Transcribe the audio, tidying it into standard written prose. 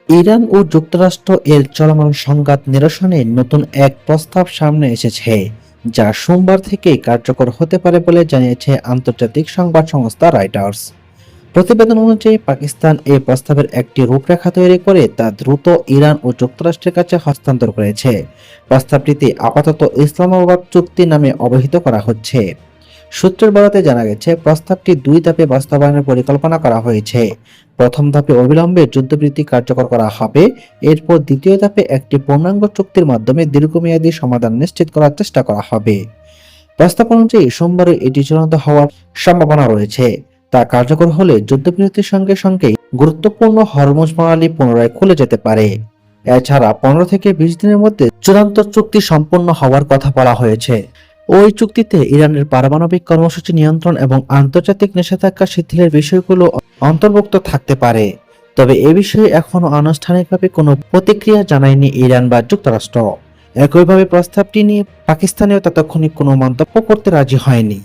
Iran ও যুক্তরাষ্ট্র এর চলমান সংঘাত নিরসনে নতুন এক প্রস্তাব সামনে এসেছে, যা সোমবার থেকে কার্যকর হতে পারে বলে জানিয়েছে আন্তর্জাতিক সংবাদ সংস্থা রয়টার্স। প্রতিবেদন অনুযায়ী পাকিস্তান এই প্রস্তাবের একটি রূপরেখা তৈরি করে তা দ্রুত ইরান ও যুক্তরাষ্ট্রের কাছে হস্তান্তর করেছে। প্রস্তাবটিতে আপাতত ইসলামাবাদ চুক্তি নামে অবহিত করা হচ্ছে। সূত্রের বরাতে জানা গেছে, প্রস্তাবটি দুই ধাপে বাস্তবায়নের পরিকল্পনা করা হয়েছে। প্রথম ধাপে অবিলম্বে যুদ্ধবিরতি কার্যকর করা হবে। এরপর দ্বিতীয় ধাপে একটি পূর্ণাঙ্গ চুক্তির মাধ্যমে দীর্ঘমেয়াদী সমাধান নিশ্চিত করার চেষ্টা করা হবে। প্রস্তাব অনুযায়ী সোমবারে এটি চূড়ান্ত হওয়ার সম্ভাবনা রয়েছে। তা কার্যকর হলে যুদ্ধবিরতির সঙ্গে সঙ্গে গুরুত্বপূর্ণ হরমুজ প্রণালী পুনরায় খুলে যেতে পারে। এছাড়া 15 থেকে 20 দিনের মধ্যে চূড়ান্ত চুক্তি সম্পন্ন হওয়ার কথা বলা হয়েছে। ওই চুক্তিতে ইরানের পারমাণবিক কর্মসূচি নিয়ন্ত্রণ এবং আন্তর্জাতিক নিষেধাজ্ঞা শিথিলের বিষয়গুলো অন্তর্ভুক্ত থাকতে পারে। তবে এ বিষয়ে এখনো আনুষ্ঠানিকভাবে কোনো প্রতিক্রিয়া জানায়নি ইরান বা যুক্তরাষ্ট্র। একইভাবে প্রস্তাবটি নিয়ে পাকিস্তানেও তাৎক্ষণিক কোনো মন্তব্য করতে রাজি হয়নি।